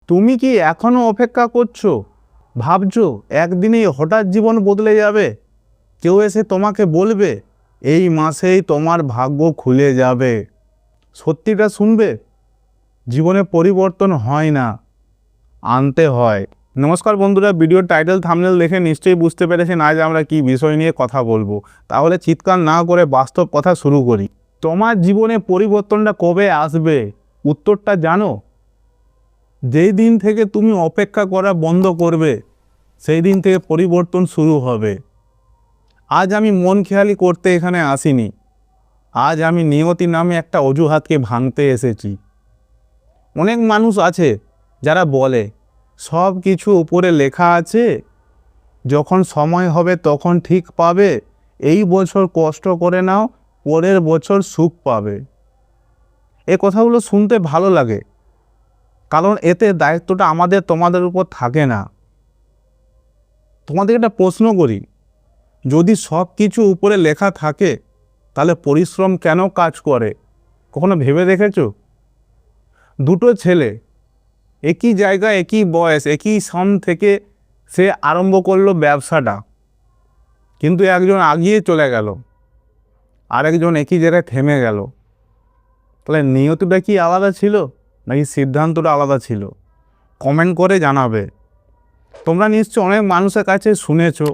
তুমি কি এখনো অপেক্ষা করছো? ভাবছো একদিনেই হঠাৎ জীবন বদলে যাবে? কেউ এসে তোমাকে বলবে এই মাসেই তোমার ভাগ্য খুলে যাবে। সত্যিটা শুনবে? জীবনে পরিবর্তন হয় না, আনতে হয়। নমস্কার বন্ধুরা, ভিডিওর টাইটেল থাম্বনেল দেখে নিশ্চয়ই বুঝতে পেরেছেন আজ আমরা কি বিষয় নিয়ে কথা বলবো। তাহলে চিৎকার না করে বাস্তব কথা শুরু করি। তোমার জীবনে পরিবর্তনটা কবে আসবে? উত্তরটা জানো? যেই দিন থেকে তুমি অপেক্ষা করা বন্ধ করবে সেই দিন থেকে পরিবর্তন শুরু হবে। আজ আমি মন খেয়ালি করতে এখানে আসিনি। আজ আমি নিয়তি নামে একটা অজুহাতকে ভাঙতে এসেছি। অনেক মানুষ আছে যারা বলে সব কিছু উপরে লেখা আছে, যখন সময় হবে তখন ঠিক পাবে, এই বছর কষ্ট করে নাও, পরের বছর সুখ পাবে। এ কথাগুলো শুনতে ভালো লাগে, কারণ এতে দায়িত্বটা আমাদের তোমাদের উপর থাকে না। তোমাদের একটা প্রশ্ন করি, যদি সব কিছু উপরে লেখা থাকে তাহলে পরিশ্রম কেন কাজ করে? কখনো ভেবে দেখেছো? দুটো ছেলে একই জায়গা, একই বয়স, একই সন থেকে সে আরম্ভ করলো ব্যবসাটা, কিন্তু একজন আগিয়ে চলে গেল, আরেকজন একই জায়গায় থেমে গেল। তাহলে নিয়তিটা কি আলাদা ছিল নাকি সিদ্ধান্তটা আলাদা ছিল? কমেন্ট করে জানাবে। তোমরা নিশ্চয় অনেক মানুষের কাছে শুনেছো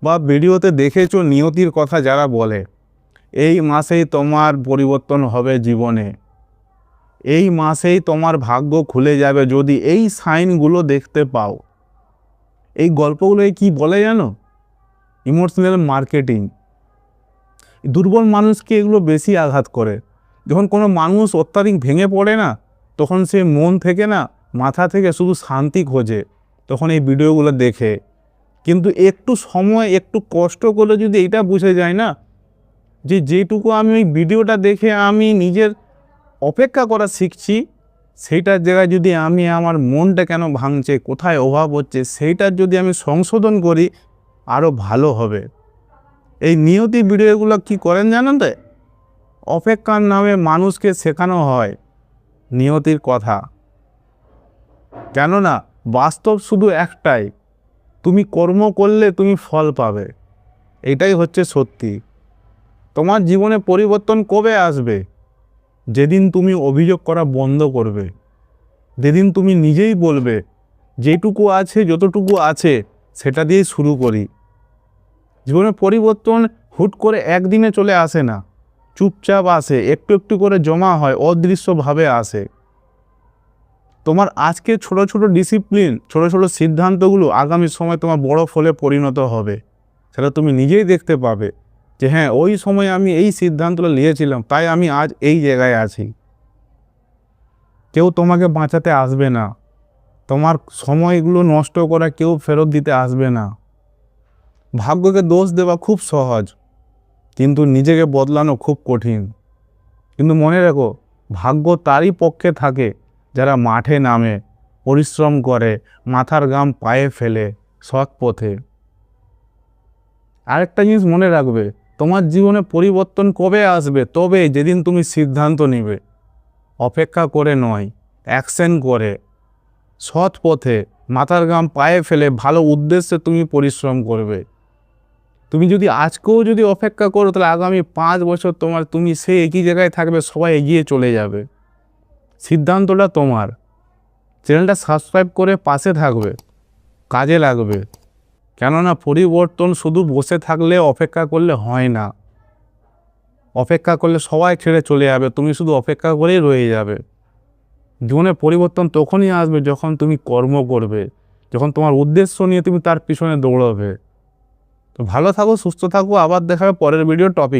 বা ভিডিওতে দেখেছো নিয়তির কথা যারা বলে এই মাসেই তোমার পরিবর্তন হবে জীবনে, এই মাসেই তোমার ভাগ্য খুলে যাবে যদি এই সাইনগুলো দেখতে পাও। এই গল্পগুলোই কি বলে জানো? Emotional marketing. দুর্বল মানুষকে এগুলো বেশি আঘাত করে। যখন কোনো মানুষ অত্যাধিক ভেঙে পড়ে না, তখন সে মন থেকে না, মাথা থেকে শুধু শান্তি খোঁজে তখন এই ভিডিওগুলো দেখে। কিন্তু একটু সময়, একটু কষ্ট করে যদি এটা বুঝে যায় না যে যেটুকু আমি ওই ভিডিওটা দেখে আমি নিজের অপেক্ষা করা শিখছি, সেইটার জায়গায় যদি আমি আমার মনটা কেন ভাঙছে, কোথায় অভাব হচ্ছে, সেইটার যদি আমি সংশোধন করি আরও ভালো হবে। এই নিয়তি ভিডিওগুলো কি করেন জানেন তো? অপেক্ষার নামে মানুষকে শেখানো হয় নিয়তির কথা। কেননা বাস্তব শুধু একটাই, তুমি কর্ম করলে তুমি ফল পাবে। এটাই হচ্ছে সত্যি। তোমার জীবনে পরিবর্তন কবে আসবে? যেদিন তুমি অভিযোগ করা বন্ধ করবে, যেদিন তুমি নিজেই বলবে যেটুকু আছে, যতটুকু আছে সেটা দিয়েই শুরু করি। জীবনে পরিবর্তন হুট করে একদিনে চলে আসে না, চুপচাপ আসে, একটু একটু করে জমা হয়, অদৃশ্যভাবে আসে। তোমার আজকে ছোট ছোট ডিসিপ্লিন, ছোট ছোট সিদ্ধান্তগুলো আগামী সময় তোমার বড় ফলে পরিণত হবে। সেটা তুমি নিজেই দেখতে পাবে যে হ্যাঁ, ওই সময় আমি এই সিদ্ধান্তটা নিয়েছিলাম, তাই আমি আজ এই জায়গায় আছি। কেউ তোমাকে বাঁচাতে আসবে না, তোমার সময়গুলো নষ্ট করা কেউ ফেরত দিতে আসবে না। ভাগ্যকে দোষ দেওয়া খুব সহজ, কিন্তু নিজেকে বদলানো খুব কঠিন। কিন্তু মনে রেখো, ভাগ্য তারই পক্ষে থাকে যারা মাঠে নামে, পরিশ্রম করে, মাথার ঘাম পায়ে ফেলে, সৎ পথে। আরেকটা জিনিস মনে রাখবে, তোমার জীবনে পরিবর্তন কবে আসবে? তবে যেদিন তুমি সিদ্ধান্ত নিবে, অপেক্ষা করে নয়, অ্যাকশন করে, সৎ পথে, মাথার ঘাম পায়ে ফেলে, ভালো উদ্দেশ্যে তুমি পরিশ্রম করবে। তুমি যদি আজকেও যদি অপেক্ষা করো তাহলে আগামী 5 বছর তুমি সেই একই জায়গায় থাকবে, সবাই এগিয়ে চলে যাবে। সিদ্ধান্তটা তোমার। চ্যানেলটা সাবস্ক্রাইব করে পাশে থাকবে, কাজে লাগবে। কেননা পরিবর্তন শুধু বসে থাকলে, অপেক্ষা করলে হয় না। অপেক্ষা করলে সবাই ছেড়ে চলে যাবে, তুমি শুধু অপেক্ষা করেই রয়ে যাবে। জীবনে পরিবর্তন তখনই আসবে যখন তুমি কর্ম করবে, যখন তোমার উদ্দেশ্য নিয়ে তুমি তার পিছনে দৌড়াবে। তো ভালো থাকো, সুস্থ থাকো, আবার দেখা হবে পরের ভিডিও টপিক।